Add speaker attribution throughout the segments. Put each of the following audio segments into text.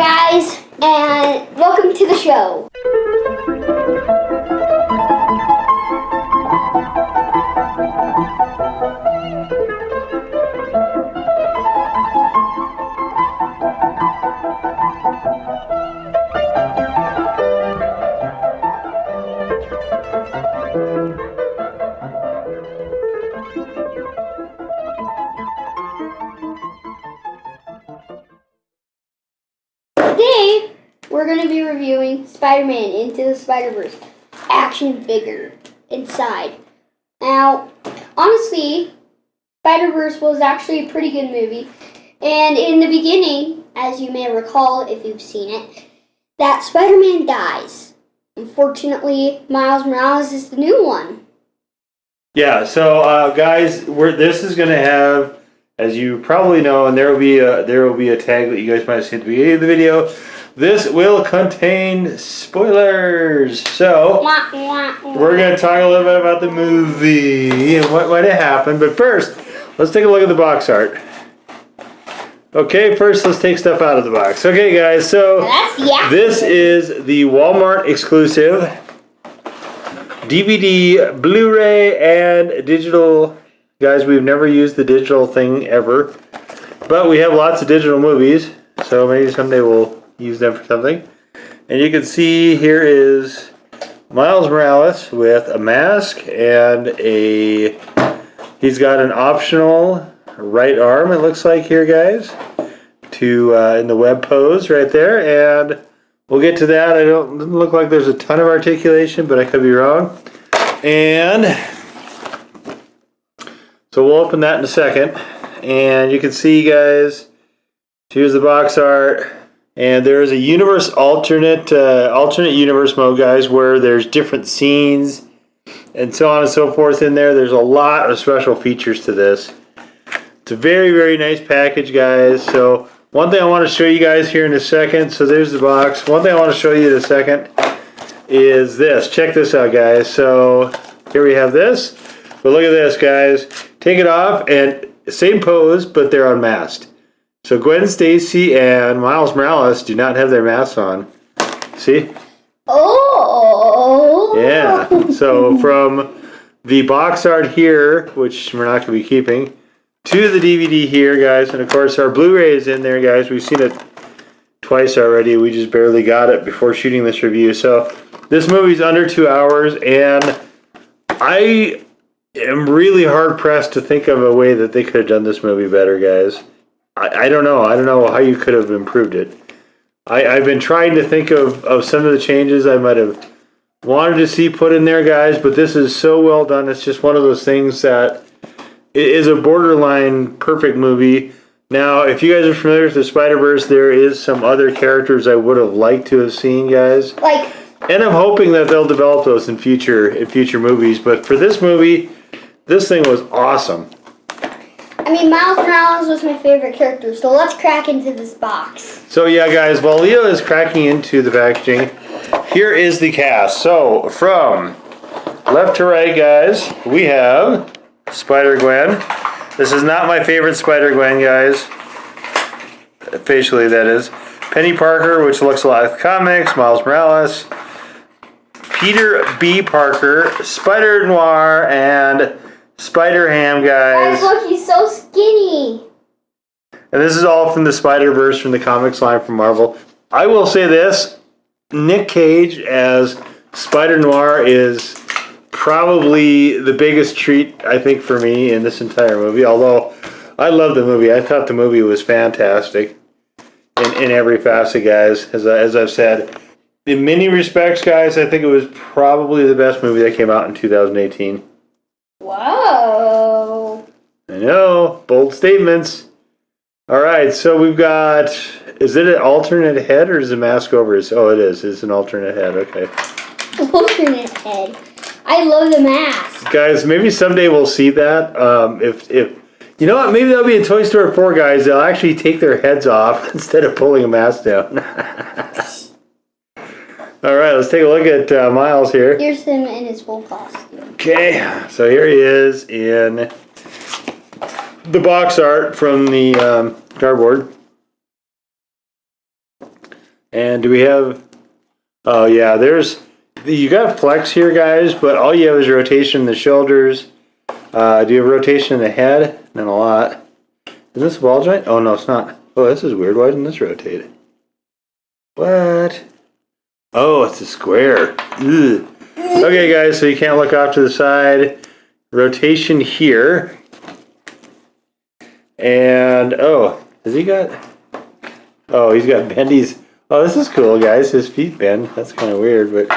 Speaker 1: guys, and welcome to the show. Today, we're going to be reviewing Spider-Man Into the Spider-Verse. Action figure inside. Now, honestly, Spider-Verse was actually a pretty good movie. And in the beginning, as you may recall if you've seen it, that Spider-Man dies. Unfortunately, Miles Morales is the new one.
Speaker 2: Yeah, so guys, this is going to have, as you probably know, and there will be a tag that you guys might have seen at the beginning of the video. This will contain spoilers. So we're going to talk a little bit about the movie and what might have happened. But first, let's take a look at the box art. Okay, first let's take stuff out of the box. Okay, guys, so this is the Wal-Mart exclusive DVD, Blu-ray, and digital. Guys, we've never used the digital thing ever, but we have lots of digital movies, so maybe someday we'll use them for something. And you can see here is Miles Morales with a mask and he's got an optional right arm, it looks like here, guys, to in the web pose right there, and we'll get to that. Doesn't look like there's a ton of articulation, but I could be wrong. And so we'll open that in a second, and you can see, guys, here's the box art, and there is a universe alternate universe mode, guys, where there's different scenes and so on and so forth in there. There's a lot of special features to this. It's a very, very nice package, guys. So one thing I want to show you guys here in a second, so there's the box. One thing I want to show you in a second is this. Check this out, guys. So here we have this. But look at this, guys. Take it off, and same pose, but they're unmasked. So Gwen Stacy and Miles Morales do not have their masks on. See?
Speaker 1: Oh!
Speaker 2: Yeah. So from the box art here, which we're not going to be keeping, to the DVD here, guys, and of course our Blu-ray is in there, guys. We've seen it twice already. We just barely got it before shooting this review. So this movie's under 2 hours, and I am really hard pressed to think of a way that they could have done this movie better, guys. I don't know. I don't know how you could have improved it. I've been trying to think of some of the changes I might have wanted to see put in there, guys, but this is so well done. It's just one of those things that is a borderline perfect movie. Now, if you guys are familiar with the Spider-Verse, there is some other characters I would have liked to have seen, guys. And I'm hoping that they'll develop those in future movies. But for this movie, this thing was awesome.
Speaker 1: I mean, Miles Morales was my favorite character, so let's crack into this box.
Speaker 2: So yeah, guys, while Leo is cracking into the packaging, here is the cast. So from left to right, guys, we have Spider-Gwen. This is not my favorite Spider-Gwen, guys. Facially, that is. Penny Parker, which looks a lot like comics. Miles Morales. Peter B. Parker. Spider-Noir, and Spider-Ham, guys.
Speaker 1: Guys, look, he's so skinny.
Speaker 2: And this is all from the Spider-Verse, from the comics line from Marvel. I will say this. Nick Cage as Spider-Noir is probably the biggest treat, I think, for me in this entire movie. Although, I love the movie. I thought the movie was fantastic in every facet, guys, as I've said. In many respects, guys, I think it was probably the best movie that came out in 2018.
Speaker 1: Whoa.
Speaker 2: I know. Bold statements. All right, so we've got... Is it an alternate head, or is the mask over his... Oh, it is. It's an alternate head. Okay.
Speaker 1: Alternate head. I love the mask.
Speaker 2: Guys, maybe someday we'll see that. If you know what? Maybe that'll be in Toy Story 4, guys. They'll actually take their heads off instead of pulling a mask down. All right, let's take a look at Miles here.
Speaker 1: Here's him in his full costume.
Speaker 2: Okay, so here he is in the box art from the cardboard. And do we have... Oh, yeah, you got flex here, guys, but all you have is rotation in the shoulders. Do you have rotation in the head? Not a lot. Is this a ball joint? Oh, no, it's not. Oh, this is weird. Why didn't this rotate? What? Oh, it's a square. Ugh. Okay, guys, so you can't look off to the side. Rotation here. And, oh, has he got... Oh, he's got bendies. Oh, this is cool, guys. His feet bend. That's kind of weird, but...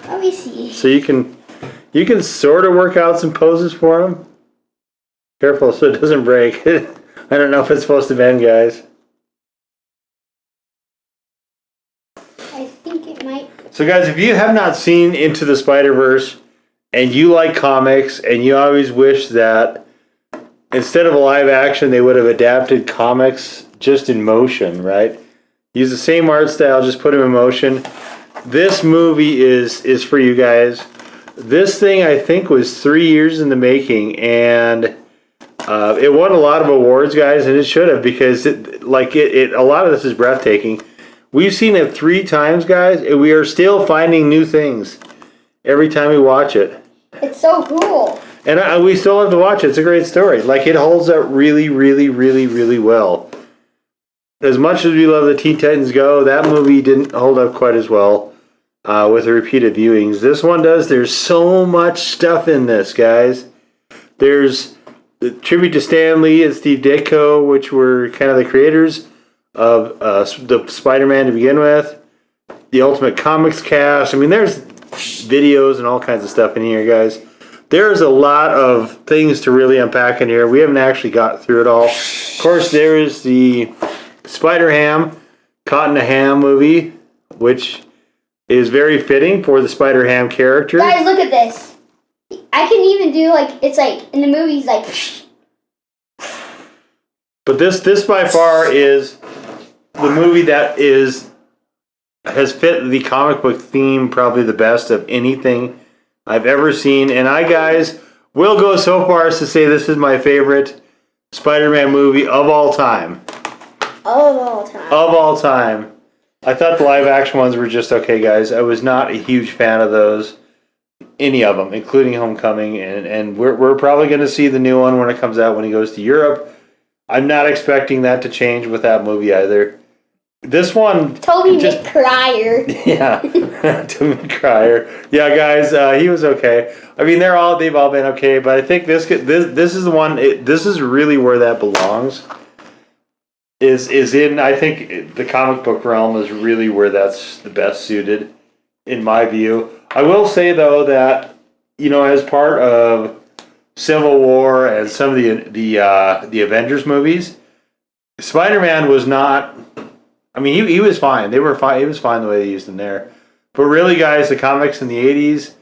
Speaker 1: Let me see.
Speaker 2: So you can sort of work out some poses for him. Careful so it doesn't break. I don't know if it's supposed to bend, guys.
Speaker 1: I think it might.
Speaker 2: So, guys, if you have not seen Into the Spider-Verse and you like comics and you always wish that instead of a live action, they would have adapted comics just in motion, right? Use the same art style, just put them in motion. This movie is for you guys. This thing, I think, was 3 years in the making, and it won a lot of awards, guys, and it should have, because a lot of this is breathtaking. We've seen it 3 times, guys, and we are still finding new things every time we watch it.
Speaker 1: It's so cool.
Speaker 2: And we still have to watch it. It's a great story. Like, it holds up really, really, really, really well. As much as we love the Teen Titans Go, that movie didn't hold up quite as well with the repeated viewings. This one does. There's so much stuff in this, guys. There's the tribute to Stan Lee and Steve Ditko, which were kind of the creators of the Spider-Man to begin with. The Ultimate Comics cast. I mean, there's videos and all kinds of stuff in here, guys. There's a lot of things to really unpack in here. We haven't actually got through it all. Of course, there is the Spider-Ham, Caught in a Ham movie, which is very fitting for the Spider-Ham character.
Speaker 1: Guys, look at this. I can even do, it's like, in the movies, like...
Speaker 2: But this by far is the movie that has fit the comic book theme probably the best of anything I've ever seen. And I, guys, will go so far as to say this is my favorite Spider-Man movie of all time.
Speaker 1: Of all time.
Speaker 2: Of all time. I thought the live action ones were just okay, guys. I was not a huge fan of those. Any of them, including Homecoming. And we're probably going to see the new one when it comes out when he goes to Europe. I'm not expecting that to change with that movie either. This one...
Speaker 1: Toby McCryer.
Speaker 2: Yeah. Toby McCryer. Yeah, guys, he was okay. I mean, they've all been okay, but I think this is the one... this is really where that belongs. Is in, I think, the comic book realm is really where that's the best suited, in my view. I will say, though, that, as part of Civil War and some of the Avengers movies, Spider-Man was not... I mean, he was fine. They were fine. He was fine the way they used him there. But really, guys, the comics in the 80s,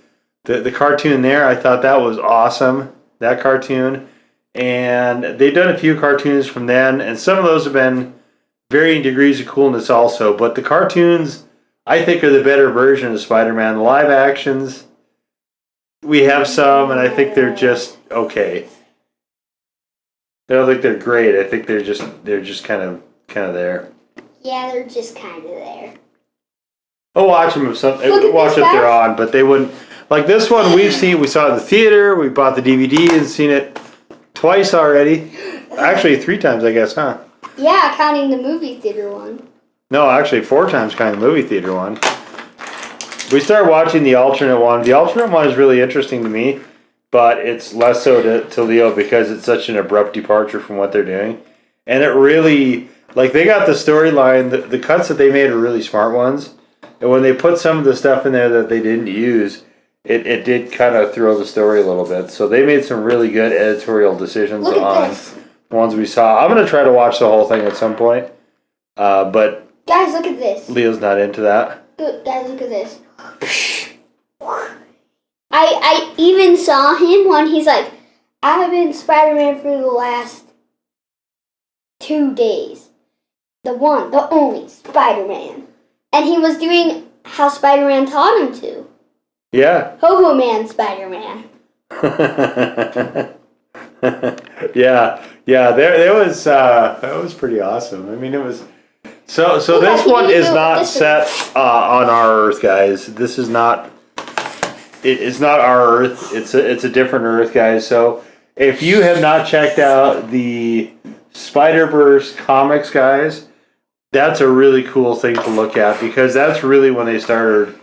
Speaker 2: the cartoon there, I thought that was awesome, that cartoon. And they've done a few cartoons from then, and some of those have been varying degrees of coolness also. But the cartoons, I think, are the better version of Spider-Man. The live actions, we have some, and I think they're just okay. I don't think they're great. I think they're just kind of there.
Speaker 1: Yeah, they're just kind of there.
Speaker 2: I'll watch them if they're on, but they wouldn't. Like this one, we saw it in the theater. We bought the DVD and seen it twice already. Actually, 3 times, I guess, huh?
Speaker 1: Yeah, counting the movie theater one.
Speaker 2: No, actually 4 times counting the movie theater one. We started watching the alternate one. The alternate one is really interesting to me, but it's less so to Leo because it's such an abrupt departure from what they're doing. And it really, they got the storyline, the cuts that they made are really smart ones. And when they put some of the stuff in there that they didn't use, it did kind of throw the story a little bit. So they made some really good editorial decisions on the ones we saw. I'm going to try to watch the whole thing at some point. But
Speaker 1: guys, look at this.
Speaker 2: Leo's not into that.
Speaker 1: Guys, look at this. I even saw him when he's like, I've been Spider-Man for the last 2 days. The one, the only Spider-Man. And he was doing how Spider-Man taught him to.
Speaker 2: Yeah.
Speaker 1: Hobo Man Spider-Man.
Speaker 2: yeah. That was pretty awesome. I mean, it was So this one is not set on our Earth, guys. This is not. It's not our Earth. It's a different Earth, guys. So if you have not checked out the Spider-Verse comics, guys, that's a really cool thing to look at because that's really when they started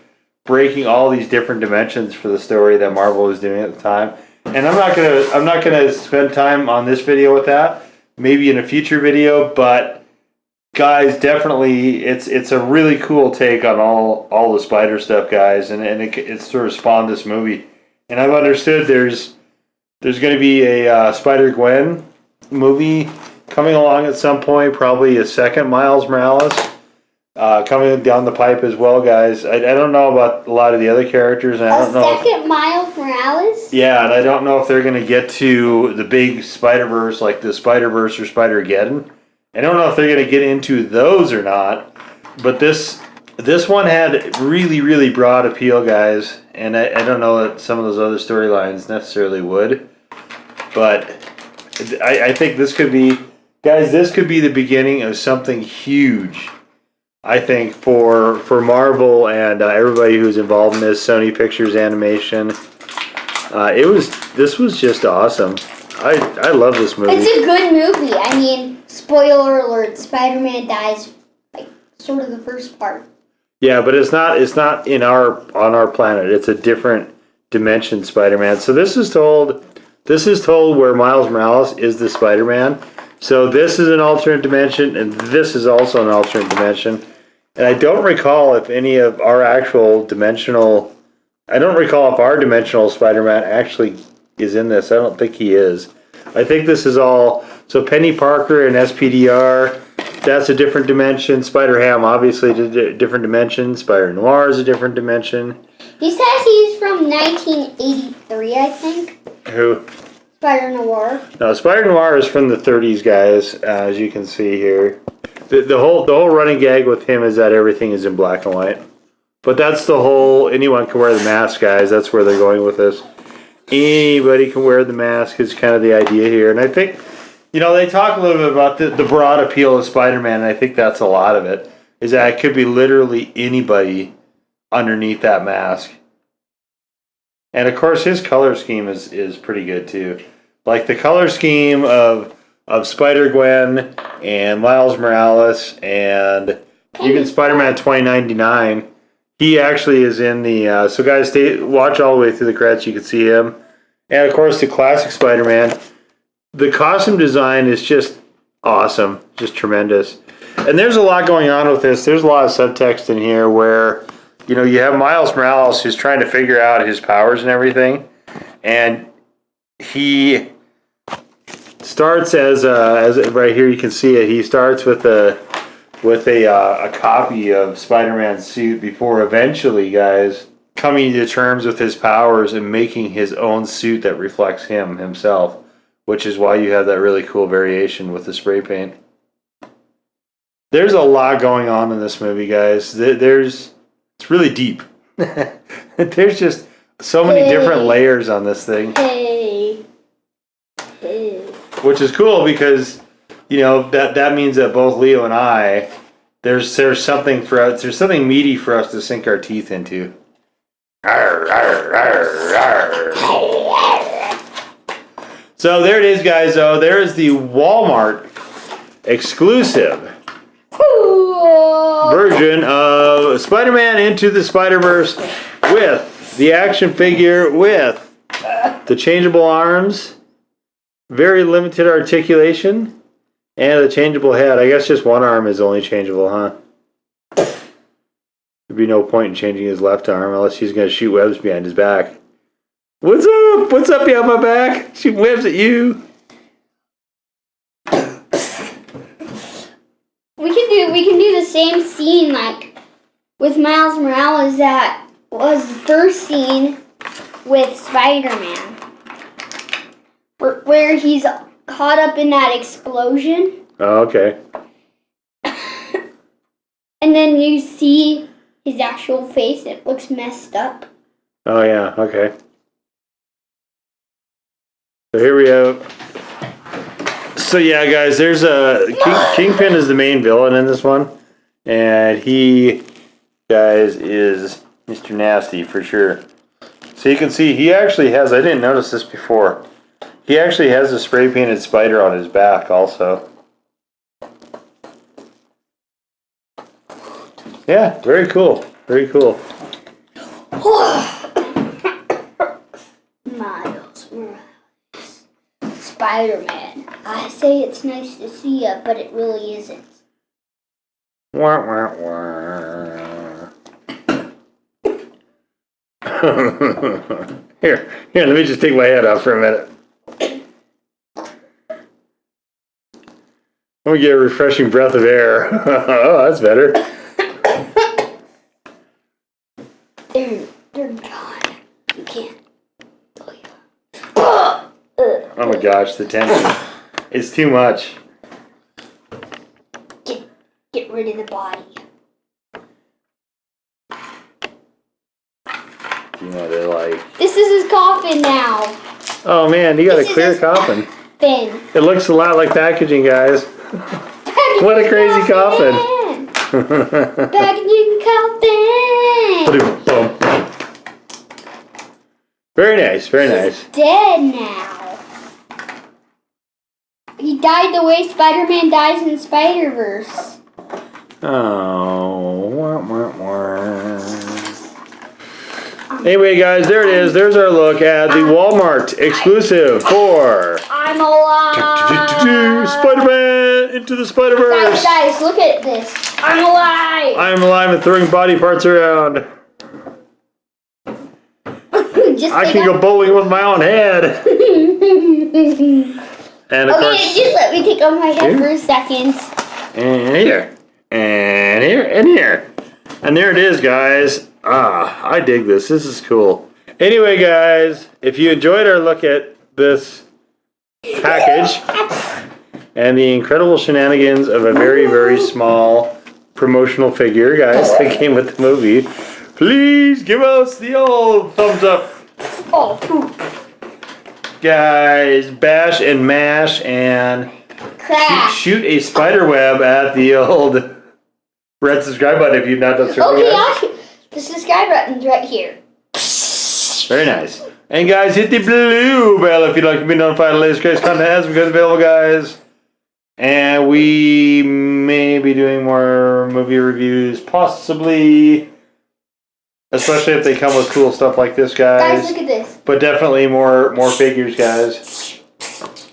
Speaker 2: breaking all these different dimensions for the story that Marvel was doing at the time. And I'm not gonna spend time on this video with that. Maybe in a future video, but guys, definitely it's a really cool take on all the Spider stuff, guys, and it sort of spawned this movie. And I've understood there's going to be a Spider-Gwen movie coming along at some point, probably a second Miles Morales coming down the pipe as well, guys. I don't know about a lot of the other characters. And I don't know
Speaker 1: second Miles Morales?
Speaker 2: Yeah, and I don't know if they're going to get to the big Spider-Verse, like the Spider-Verse or Spider-Geddon. I don't know if they're going to get into those or not. But this one had really, really broad appeal, guys. And I don't know that some of those other storylines necessarily would. But I think this could be... Guys, this could be the beginning of something huge, I think, for Marvel and everybody who's involved in this, Sony Pictures Animation. This was just awesome. I love this movie.
Speaker 1: It's a good movie. I mean, spoiler alert: Spider-Man dies, like sort of the first part.
Speaker 2: Yeah, but it's not on our planet. It's a different dimension Spider-Man. So this is told where Miles Morales is the Spider-Man. So this is an alternate dimension, and this is also an alternate dimension. And I don't recall if any of our actual dimensional... I don't recall if our dimensional Spider-Man actually is in this. I don't think he is. I think this is all... So Penny Parker and SPDR, that's a different dimension. Spider-Ham, obviously, a different dimension. Spider-Noir is a different dimension.
Speaker 1: He says he's from 1983, I think.
Speaker 2: Who?
Speaker 1: Spider-Noir.
Speaker 2: No, Spider-Noir is from the 30s, guys, as you can see here. The whole running gag with him is that everything is in black and white. But that's the whole, anyone can wear the mask, guys. That's where they're going with this. Anybody can wear the mask is kind of the idea here. And I think, they talk a little bit about the broad appeal of Spider-Man, and I think that's a lot of it, is that it could be literally anybody underneath that mask. And of course, his color scheme is pretty good too. Like the color scheme of Spider-Gwen and Miles Morales and even Spider-Man 2099. He actually is in the... so guys, watch all the way through the credits. You can see him. And of course, the classic Spider-Man. The costume design is just awesome. Just tremendous. And there's a lot going on with this. There's a lot of subtext in here where... you have Miles Morales who's trying to figure out his powers and everything, and he starts as right here you can see it. He starts with a copy of Spider-Man's suit before eventually, guys, coming to terms with his powers and making his own suit that reflects himself, which is why you have that really cool variation with the spray paint. There's a lot going on in this movie, guys. It's really deep. There's just so many different layers on this thing. Hey. Which is cool because, that means that both Leo and I, there's something meaty for us to sink our teeth into. Arr, arr, arr, arr. So there it is, guys. There is the Wal-Mart exclusive version of Spider-Man Into the Spider-Verse with the action figure with the changeable arms, very limited articulation, and a changeable head. I guess just one arm is only changeable, huh? There'd be no point in changing his left arm unless he's going to shoot webs behind his back. What's up? What's up behind my back? Shooting webs at you.
Speaker 1: We can do the same scene like with Miles Morales that was the first scene with Spider-Man. Where he's caught up in that explosion.
Speaker 2: Oh, okay.
Speaker 1: And then you see his actual face. It looks messed up.
Speaker 2: Oh, yeah. Okay. So here we go. So yeah, guys, there's Kingpin is the main villain in this one. And he, guys, is Mr. Nasty for sure. So you can see he actually has, I didn't notice this before, he actually has a spray painted spider on his back also. Yeah, very cool. Very cool.
Speaker 1: Miles Morales. Spider-Man. I say it's nice to see you, but it really isn't.
Speaker 2: Wah, wah, wah. Here, let me just take my head off for a minute. Let me get a refreshing breath of air. Oh, that's better.
Speaker 1: They're gone. You can't.
Speaker 2: Oh my gosh, the tension. It's too much.
Speaker 1: Get rid of the body.
Speaker 2: You know, they're like...
Speaker 1: This is his coffin now.
Speaker 2: Oh man, you got a clear coffin.
Speaker 1: Coffin.
Speaker 2: It looks a lot like packaging, guys. What a crazy coffin.
Speaker 1: Packaging coffin.
Speaker 2: Very nice, very nice.
Speaker 1: He's dead now. He died the way Spider-Man dies in Spider-Verse.
Speaker 2: Oh. Wah, wah, wah. Anyway, guys, there it is. There's our look at the Walmart exclusive for...
Speaker 1: I'm alive.
Speaker 2: Spider-Man into the Spider-Verse.
Speaker 1: Guys, look at this. I'm alive.
Speaker 2: I'm alive and throwing body parts around. I can go bowling with my own head. And of course,
Speaker 1: just let me take off my head for a second.
Speaker 2: And here. And here. And here. And there it is, guys. I dig this. This is cool. Anyway, guys, if you enjoyed our look at this package and the incredible shenanigans of a very, very small promotional figure, guys, that came with the movie, please give us the old thumbs up.
Speaker 1: Oh, poop.
Speaker 2: Guys, bash and mash and shoot a spider web at the old red subscribe button if you've not done so.
Speaker 1: Okay, the subscribe button's right here.
Speaker 2: Very nice. And guys, hit the blue bell if you'd like to be notified of the latest crazy content as becomes available, guys. And we may be doing more movie reviews, possibly. Especially if they come with cool stuff like this, guys.
Speaker 1: Guys, look at this.
Speaker 2: But definitely more figures, guys.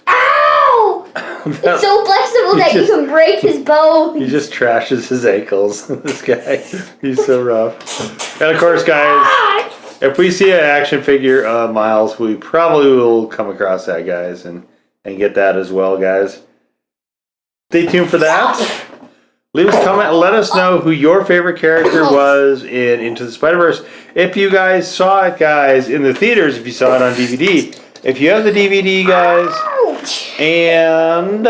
Speaker 1: Ow! It's so flexible that you can break his bone.
Speaker 2: He just trashes his ankles. This guy. He's so rough. And of course, guys, if we see an action figure of Miles, we probably will come across that, guys, and get that as well, guys. Stay tuned for that. Leave us a comment and let us know who your favorite character was in Into the Spider-Verse. If you guys saw it, guys, in the theaters, if you saw it on DVD. If you have the DVD, guys, and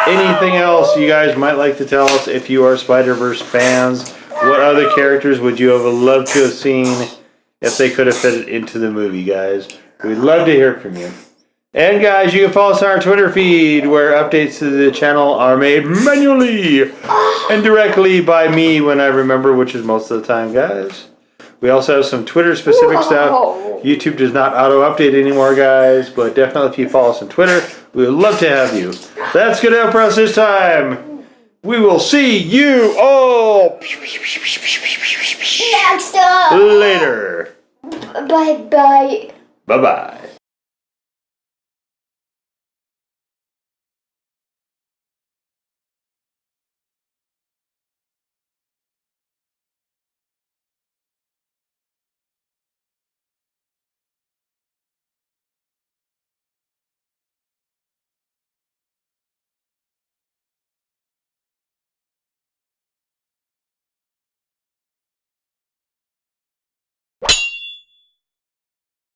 Speaker 2: anything else you guys might like to tell us if you are Spider-Verse fans, what other characters would you have loved to have seen if they could have fit it into the movie, guys? We'd love to hear from you. And guys, you can follow us on our Twitter feed where updates to the channel are made manually and directly by me when I remember, which is most of the time, guys. We also have some Twitter specific stuff. YouTube does not auto-update anymore, guys, but definitely if you follow us on Twitter, we would love to have you. That's good enough for us this time. We will see you all
Speaker 1: Next up.
Speaker 2: later.
Speaker 1: Bye-bye.
Speaker 2: Bye-bye.